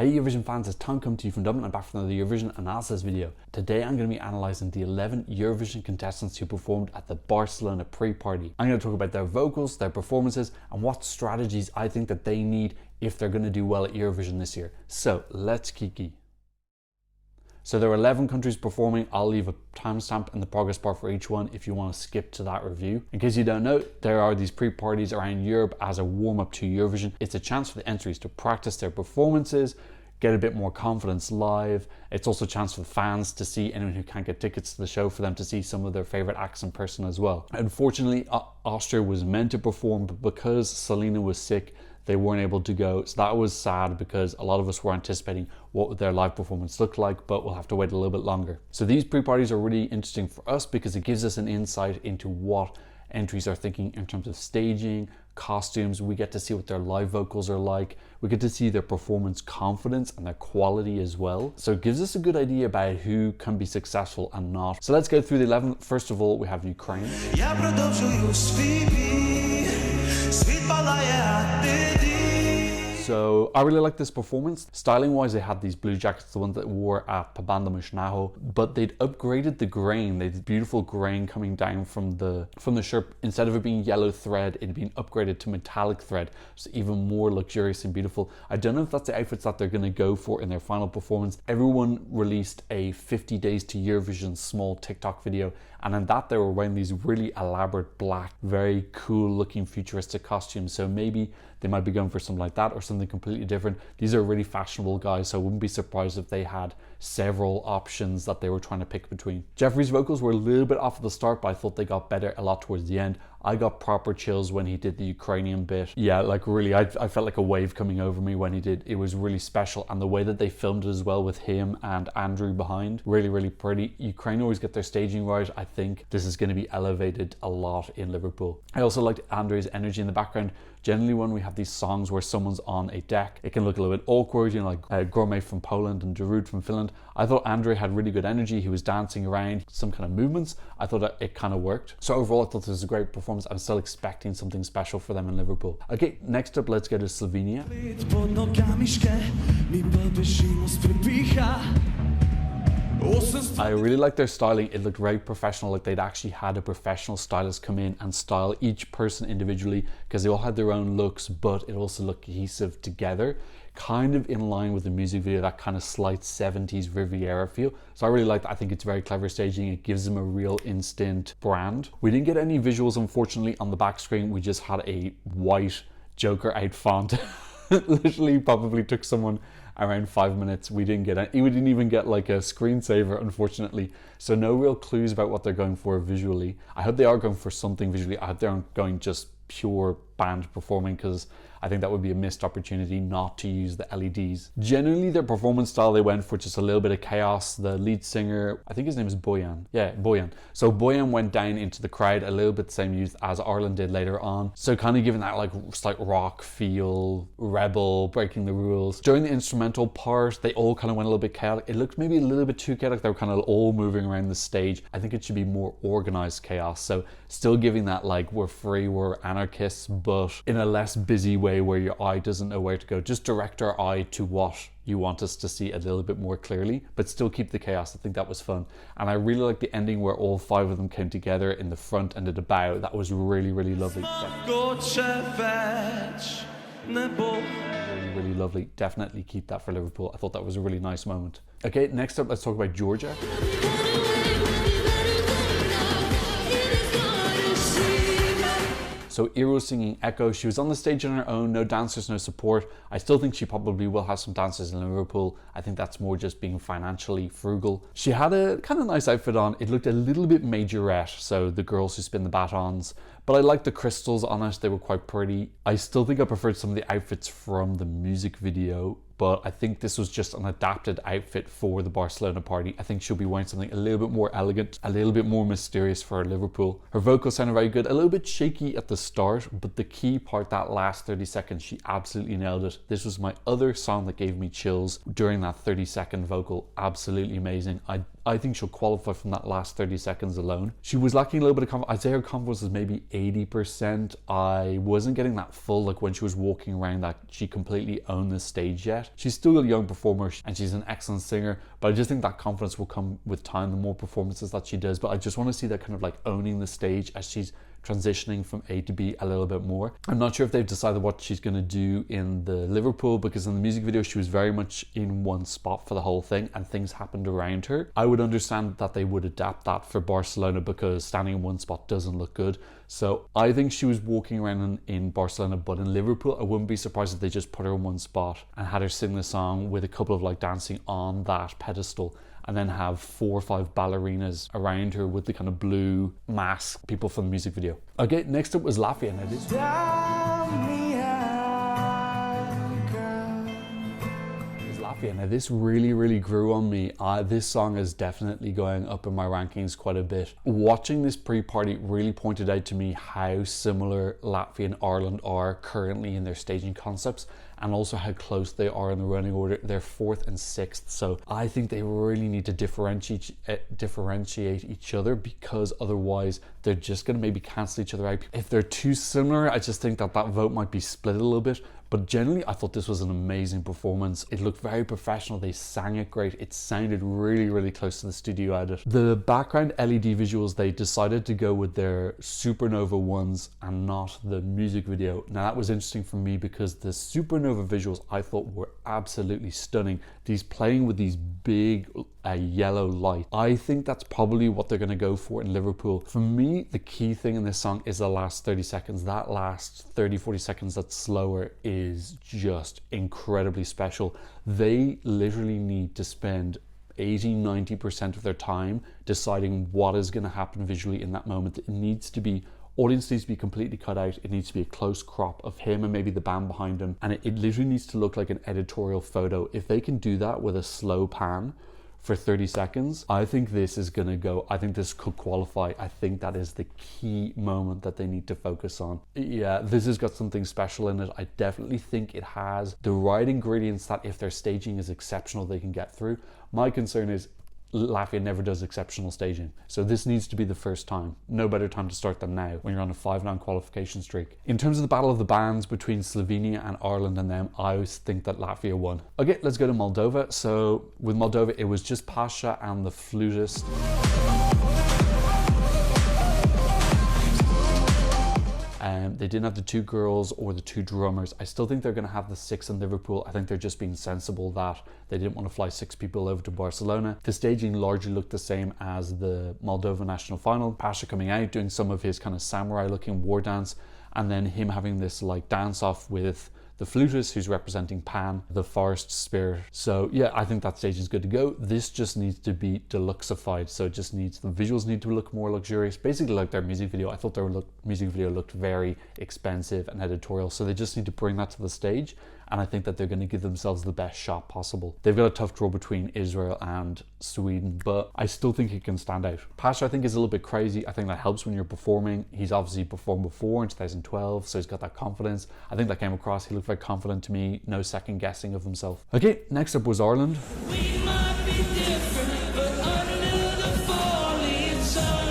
Hey Eurovision fans, it's Tom coming to you from Dublin. I'm back for another Eurovision analysis video. Today I'm going to be analysing the 11 Eurovision contestants who performed at the Barcelona Pre-Party. I'm going to talk about their vocals, their performances, and what strategies I think that they need if they're going to do well at Eurovision this year. So let's kiki. So there are 11 countries performing. I'll leave a timestamp in the progress bar for each one if you want to skip to that review. In case you don't know, there are these pre-parties around Europe as a warm-up to Eurovision. It's a chance for the entries to practice their performances, get a bit more confidence live. It's also a chance for the fans to see anyone who can't get tickets to the show, for them to see some of their favorite acts in person as well. Unfortunately, Austria was meant to perform, but because Selena was sick, they weren't able to go. So that was sad because a lot of us were anticipating what would their live performance look like, but we'll have to wait a little bit longer. So these pre-parties are really interesting for us because it gives us an insight into what entries are thinking in terms of staging, costumes. We get to see what their live vocals are like. We get to see their performance confidence and their quality as well. So it gives us a good idea about who can be successful and not. So let's go through the 11. First of all, we have Ukraine. So I really like this performance. Styling wise, they had these blue jackets, the ones that wore at Pabanda Mysznaho, but they'd upgraded the grain. They did beautiful grain coming down from the shirt. Instead of it being yellow thread, it'd been upgraded to metallic thread, so even more luxurious and beautiful. I don't know if that's the outfits that they're going to go for in their final performance. Everyone released a 50 days to Eurovision small TikTok video, and in that they were wearing these really elaborate black, very cool looking futuristic costumes. So maybe they might be going for something like that or something completely different. These are really fashionable guys, so I wouldn't be surprised if they had several options that they were trying to pick between. Jeffrey's vocals were a little bit off at the start, but I thought they got better a lot towards the end. I got proper chills when he did the Ukrainian bit. Yeah, like really, I felt like a wave coming over me when he did. It was really special, and the way that they filmed it as well with him and Andrew behind, really, really pretty. Ukraine always get their staging right. I think this is going to be elevated a lot in Liverpool. I also liked Andrew's energy in the background. Generally, when we have these songs where someone's on a deck, it can look a little bit awkward, you know, like Gourmet from Poland and Darude from Finland. I thought Andre had really good energy. He was dancing around, some kind of movements. I thought that it kind of worked. So overall, I thought this was a great performance. I'm still expecting something special for them in Liverpool. Okay, next up, let's go to Slovenia. I really like their styling. It looked very professional, like they'd actually had a professional stylist come in and style each person individually, because they all had their own looks, but it also looked cohesive together, kind of in line with the music video, that kind of slight 70s Riviera feel. So I really like that. I think it's very clever staging. It gives them a real instant brand. We didn't get any visuals, unfortunately, on the back screen. We just had a white Joker out font. Literally probably took someone around 5 minutes. We didn't even get like a screensaver, unfortunately. So no real clues about what they're going for visually. I hope they are going for something visually. I hope they aren't going just pure band performing, because I think that would be a missed opportunity not to use the LEDs. Generally, their performance style, they went for just a little bit of chaos. The lead singer, I think his name is Bojan. Yeah, Bojan. So Bojan went down into the crowd a little bit the same youth as Ireland did later on. So kind of giving that like slight rock feel, rebel, breaking the rules. During the instrumental part, they all kind of went a little bit chaotic. It looked maybe a little bit too chaotic. They were kind of all moving around the stage. I think it should be more organized chaos. So still giving that like we're free, we're anarchists, but in a less busy way where your eye doesn't know where to go. Just direct our eye to what you want us to see a little bit more clearly, but still keep the chaos. I think that was fun. And I really like the ending where all 5 of them came together in the front and at the bow. That was really, really lovely. Really, really lovely. Definitely keep that for Liverpool. I thought that was a really nice moment. Okay, next up, let's talk about Georgia. So Ira was singing Echo. She was on the stage on her own, no dancers, no support. I still think she probably will have some dancers in Liverpool. I think that's more just being financially frugal. She had a kind of nice outfit on. It looked a little bit majorette, so the girls who spin the batons. But I liked the crystals on it. They were quite pretty. I still think I preferred some of the outfits from the music video, but I think this was just an adapted outfit for the Barcelona party. I think she'll be wearing something a little bit more elegant, a little bit more mysterious for Liverpool. Her vocals sounded very good, a little bit shaky at the start, but the key part, that last 30 seconds, she absolutely nailed it. This was my other song that gave me chills during that 30-second vocal. Absolutely amazing. I think she'll qualify from that last 30 seconds alone. She was lacking a little bit of confidence. I'd say her confidence was maybe 80%. I wasn't getting that full, like when she was walking around, that she completely owned the stage yet. She's still a young performer and she's an excellent singer, but I just think that confidence will come with time, the more performances that she does. But I just want to see that kind of like owning the stage as she's transitioning from A to B a little bit more. I'm not sure if they've decided what she's going to do in the Liverpool, because in the music video she was very much in one spot for the whole thing and things happened around her. I would understand that they would adapt that for Barcelona because standing in one spot doesn't look good. So I think she was walking around in Barcelona, but in Liverpool I wouldn't be surprised if they just put her in one spot and had her sing the song with a couple of like dancing on that pedestal, and then have 4 or 5 ballerinas around her with the kind of blue mask people from the music video. Okay, next up was Latvia. Now this Latvia. Now this really grew on me. This song is definitely going up in my rankings quite a bit. Watching this pre-party really pointed out to me how similar Latvia and Ireland are currently in their staging concepts, and also how close they are in the running order. They're 4th and 6th. So I think they really need to differentiate each other, because otherwise they're just gonna maybe cancel each other out. If they're too similar, I just think that vote might be split a little bit. But generally, I thought this was an amazing performance. It looked very professional. They sang it great. It sounded really close to the studio edit. The background LED visuals, they decided to go with their supernova ones and not the music video. Now that was interesting for me because the supernova visuals I thought were absolutely stunning. These playing with these big yellow light. I think that's probably what they're gonna go for in Liverpool. For me, the key thing in this song is the last 30 seconds. That last 30, 40 seconds that's slower is just incredibly special. They literally need to spend 80-90% of their time deciding what is gonna happen visually in that moment. It needs to be, audience needs to be completely cut out. It needs to be a close crop of him and maybe the band behind him. And it literally needs to look like an editorial photo. If they can do that with a slow pan for 30 seconds, I think this is gonna go, I think this could qualify. I think that is the key moment that they need to focus on. Yeah, this has got something special in it. I definitely think it has the right ingredients that if their staging is exceptional, they can get through. My concern is Latvia never does exceptional staging. So this needs to be the first time. No better time to start than now when you're on a 5-9 qualification streak. In terms of the battle of the bands between Slovenia and Ireland and them, I always think that Latvia won. Okay, let's go to Moldova. So with Moldova, it was just Pasha and the flutist. They didn't have the 2 girls or the 2 drummers. I still think they're going to have the 6 in Liverpool. I think they're just being sensible that they didn't want to fly 6 people over to Barcelona. The staging largely looked the same as the Moldova national final. Pasha coming out, doing some of his kind of samurai looking war dance, and then him having this like dance off with the flutist who's representing Pan, the forest spirit. So yeah, I think that stage is good to go. This just needs to be deluxeified. So it just needs, the visuals need to look more luxurious, basically like their music video. I thought their music video looked very expensive and editorial. So they just need to bring that to the stage. And I think that they're going to give themselves the best shot possible. They've got a tough draw between Israel and Sweden, but I still think he can stand out. Pasha, I think, is a little bit crazy. I think that helps when you're performing. He's obviously performed before in 2012, so he's got that confidence. I think that came across. He looked very confident to me, no second guessing of himself. Okay, next up was Ireland. We might be different, but under the falling sun.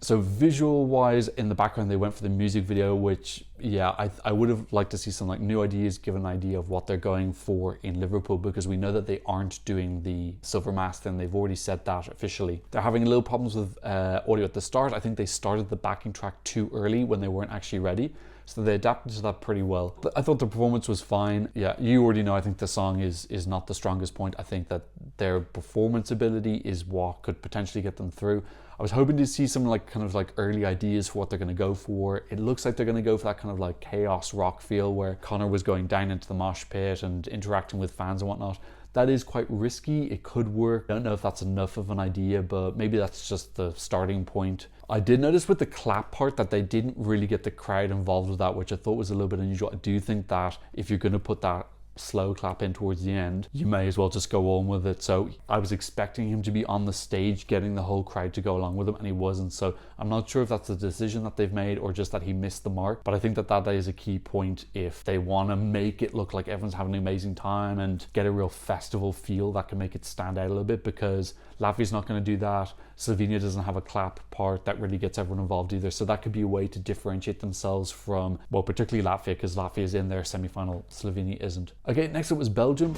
So visual wise, in the background, they went for the music video, which, yeah, I would have liked to see some like new ideas, give an idea of what they're going for in Liverpool, because we know that they aren't doing the silver mask and they've already said that officially. They're having a little problems with audio at the start. I think they started the backing track too early when they weren't actually ready. So they adapted to that pretty well. But I thought the performance was fine. Yeah, you already know, I think the song is not the strongest point. I think that their performance ability is what could potentially get them through. I was hoping to see some like kind of like early ideas for what they're going to go for. It looks like they're going to go for that kind of like chaos rock feel where Connor was going down into the mosh pit and interacting with fans and whatnot. That is quite risky. It could work. I don't know if that's enough of an idea, but maybe that's just the starting point. I did notice with the clap part that they didn't really get the crowd involved with that, which I thought was a little bit unusual. I do think that if you're going to put that slow clap in towards the end, you may as well just go on with it. So I was expecting him to be on the stage getting the whole crowd to go along with him, and he wasn't. So I'm not sure if that's a decision that they've made or just that he missed the mark, but I think that that is a key point if they want to make it look like everyone's having an amazing time and get a real festival feel that can make it stand out a little bit, because Latvia's not going to do that. Slovenia doesn't have a clap part that really gets everyone involved either. So that could be a way to differentiate themselves from, well, particularly Latvia, because Latvia is in their semi-final, Slovenia isn't. Okay, next up was Belgium.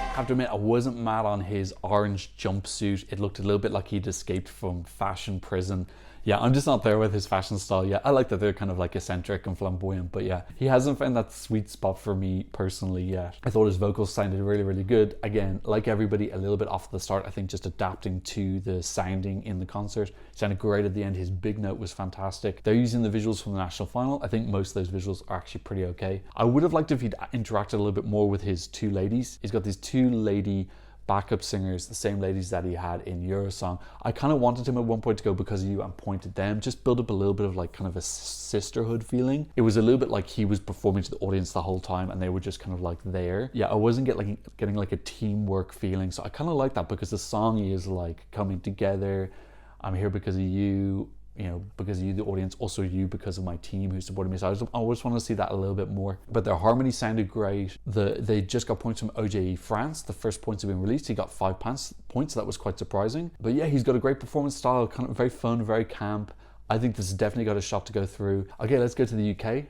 I have to admit, I wasn't mad on his orange jumpsuit. It looked a little bit like he'd escaped from fashion prison. Yeah, I'm just not there with his fashion style yet. I like that they're kind of like eccentric and flamboyant, but yeah, he hasn't found that sweet spot for me personally yet. I thought his vocals sounded really, really good. Again, like everybody, a little bit off the start, I think just adapting to the sounding in the concert. It sounded great at the end. His big note was fantastic. They're using the visuals from the national final. I think most of those visuals are actually pretty okay. I would have liked if he'd interacted a little bit more with his two ladies. He's got these two lady backup singers, the same ladies that he had in Eurosong. I kind of wanted him at one point to go because of you and point at them, just build up a little bit of like kind of a sisterhood feeling. It was a little bit like he was performing to the audience the whole time and they were just kind of like there. Yeah, I wasn't getting like a teamwork feeling, so I kind of like that because the song is like coming together. I'm here because of you, you know, because of you, the audience, also you because of my team who supported me. So I just want to see that a little bit more. But their harmony sounded great. They just got points from OJE France. The first points have been released. He got 5 points, so that was quite surprising. But yeah, he's got a great performance style, kind of very fun, very camp. I think this has definitely got a shot to go through. Okay, let's go to the UK.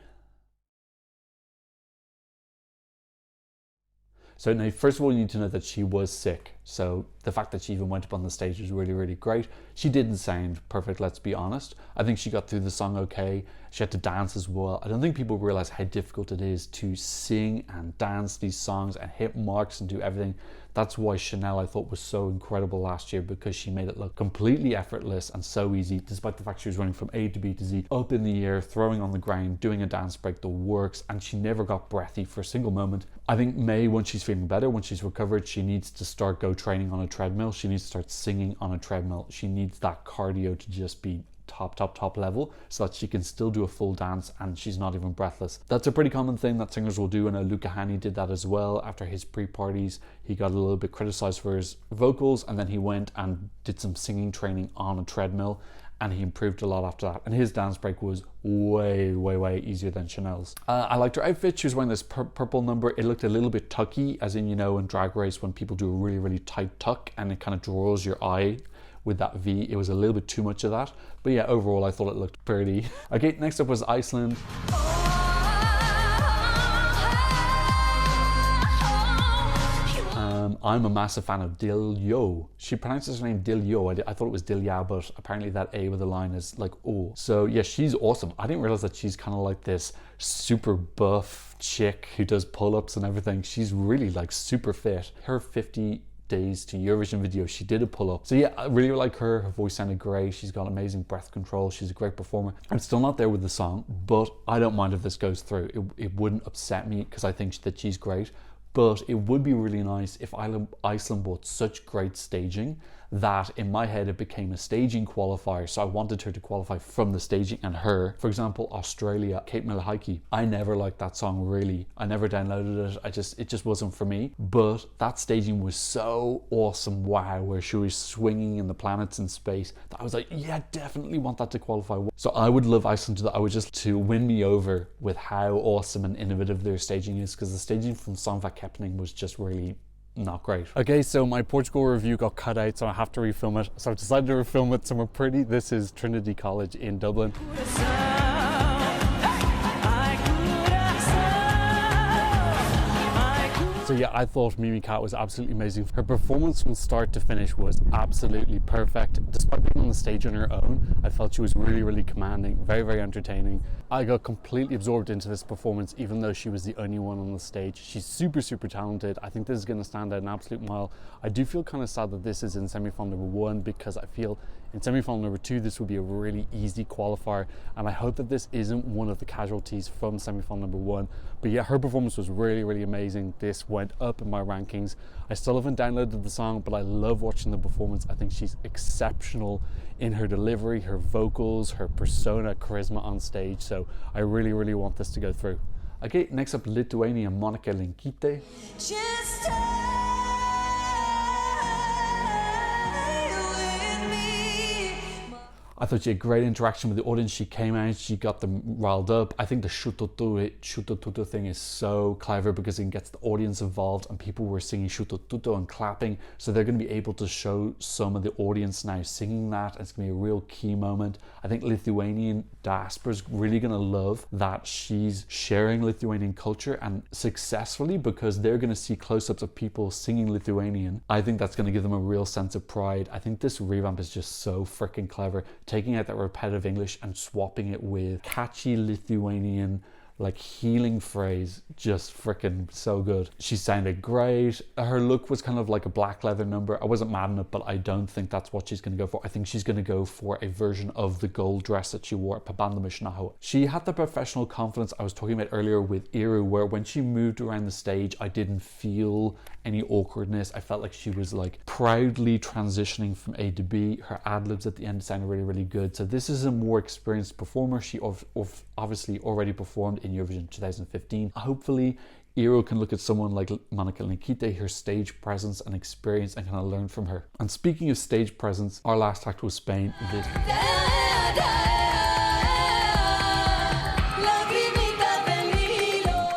So now, first of all, you need to know that she was sick. So the fact that she even went up on the stage was really, really great. She didn't sound perfect, let's be honest. I think she got through the song okay. She had to dance as well. I don't think people realize how difficult it is to sing and dance these songs and hit marks and do everything. That's why Chanel, I thought, was so incredible last year, because she made it look completely effortless and so easy, despite the fact she was running from A to B to Z, up in the air, throwing on the ground, doing a dance break, the works, and she never got breathy for a single moment. I think May, once she's feeling better, once she's recovered, she needs to start go training on a treadmill. She needs to start singing on a treadmill. She needs that cardio to just be top level, so that she can still do a full dance and she's not even breathless. That's a pretty common thing that singers will do, and Luca Hänni did that as well. After his pre-parties, he got a little bit criticized for his vocals, and then he went and did some singing training on a treadmill, and he improved a lot after that. And his dance break was way easier than Chanel's. I liked her outfit. She was wearing this purple number. It looked a little bit tucky, as in, you know, in Drag Race when people do a really tight tuck and it kind of draws your eye with that V. It was a little bit too much of that. But yeah, overall I thought it looked pretty. Okay, next up was Iceland. I'm a massive fan of Diljo. She pronounces her name Diljo. I thought it was Dilja, but apparently that A with a line is like O. So yeah, she's awesome. I didn't realize that she's kind of like this super buff chick who does pull-ups and everything. She's really like super fit. Her 50 days to Eurovision video, she did a pull-up. So yeah, I really like her. Her voice sounded great. She's got amazing breath control. She's a great performer. I'm still not there with the song, but I don't mind if this goes through. It wouldn't upset me because I think that she's great. But it would be really nice if Iceland brought such great staging that in my head it became a staging qualifier. So I wanted her to qualify from the staging and her. For example, Australia, Kate Miller-Heidke. I never liked that song really. I never downloaded it. It just wasn't for me. But that staging was so awesome. Wow, where she was swinging in the planets in space. That I was like, yeah, definitely want that to qualify. So I would love Iceland to that. I would just to win me over with how awesome and innovative their staging is, because the staging from Songva Keppning was just really not great. Okay, so my Portugal review got cut out, so I have to refilm it. So I've decided to refilm it somewhere pretty. This is Trinity College in Dublin. So yeah, I thought Mimi Cat was absolutely amazing. Her performance from start to finish was absolutely perfect. Despite being on the stage on her own, I felt she was really commanding, very entertaining. I got completely absorbed into this performance, even though she was the only one on the stage. She's super talented. I think this is going to stand out an absolute mile. I do feel kind of sad that this is in semi-final number 1, because I feel In semi-final number 2, this would be a really easy qualifier, and I hope that this isn't one of the casualties from semi-final number 1. But yeah, her performance was really, really amazing. This went up in my rankings. I still haven't downloaded the song, but I love watching the performance. I think she's exceptional in her delivery, her vocals, her persona, charisma on stage. So I really, really want this to go through. Okay, next up, Lithuania, Monika Linkytė. I thought she had great interaction with the audience. She came out, she got them riled up. I think the shutotuto thing is so clever because it gets the audience involved, and people were singing shutotuto and clapping. So they're going to be able to show some of the audience now singing that. It's going to be a real key moment. I think Lithuanian diaspora is really going to love that she's sharing Lithuanian culture, and successfully, because they're going to see close-ups of people singing Lithuanian. I think that's going to give them a real sense of pride. I think this revamp is just so freaking clever, taking out that repetitive English and swapping it with catchy Lithuanian like healing phrase. Just freaking so good. She sounded great. Her look was kind of like a black leather number. I wasn't mad on it, but I don't think that's what she's going to go for. I think she's going to go for a version of the gold dress that she wore at Pabanda Mishnaho. She had the professional confidence I was talking about earlier with Iru, where when she moved around the stage, I didn't feel any awkwardness. I felt like she was like proudly transitioning from A to B. Her ad-libs at the end sounded really, really good. So this is a more experienced performer. She obviously already performed in Eurovision 2015. Hopefully Iru can look at someone like Monika Linkytė, her stage presence and experience, and kind of learn from her. And speaking of stage presence, our last act was Spain.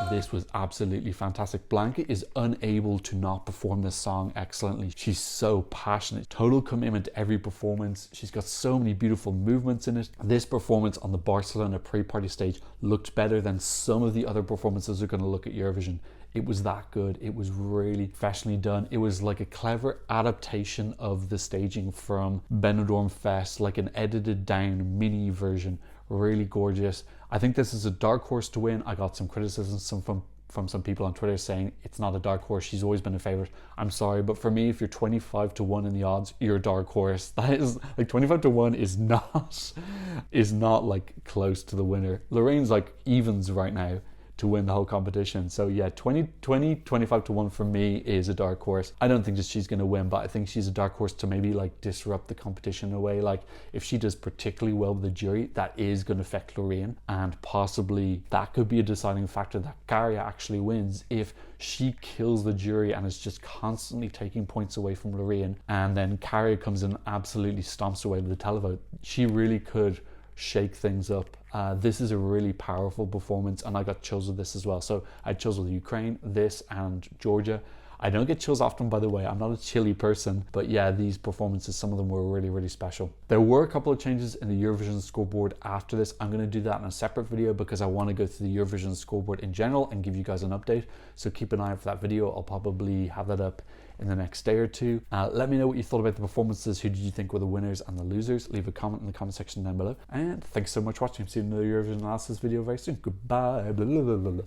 This was absolutely fantastic. Blanca is unable to not perform this song excellently. She's so passionate, total commitment to every performance. She's got so many beautiful movements in it. This performance on the Barcelona Pre-Party stage looked better than some of the other performances we're going to look at Eurovision. It was that good. It was really professionally done. It was like a clever adaptation of the staging from Benidorm Fest, like an edited down mini version. Really gorgeous. I think this is a dark horse to win. I got some criticism from some people on Twitter saying it's not a dark horse. She's always been a favorite. I'm sorry, but for me, if you're 25 to 1 in the odds, you're a dark horse. That is like 25 to 1 is not like close to the winner. Lorraine's like evens right now to win the whole competition. So yeah, 25 to 1 for me is a dark horse. I don't think that she's going to win, but I think she's a dark horse to maybe like disrupt the competition in a way. Like if she does particularly well with the jury, that is going to affect Lorraine, and possibly that could be a deciding factor that Kärja actually wins if she kills the jury and is just constantly taking points away from Lorraine, and then Kärja comes in and absolutely stomps away to the televote. She really could shake things up. This is a really powerful performance, and I got chills with this as well. So I had chills with Ukraine, this, and Georgia. I don't get chills often, by the way. I'm not a chilly person, but yeah, these performances, some of them were really, really special. There were a couple of changes in the Eurovision scoreboard after this. I'm going to do that in a separate video because I want to go through the Eurovision scoreboard in general and give you guys an update. So keep an eye out for that video. I'll probably have that up in the next day or two. Let me know what you thought about the performances. Who did you think were the winners and the losers? Leave a comment in the comment section down below. And thanks so much for watching. See you in another Eurovision analysis video very soon. Goodbye. Blah, blah, blah, blah.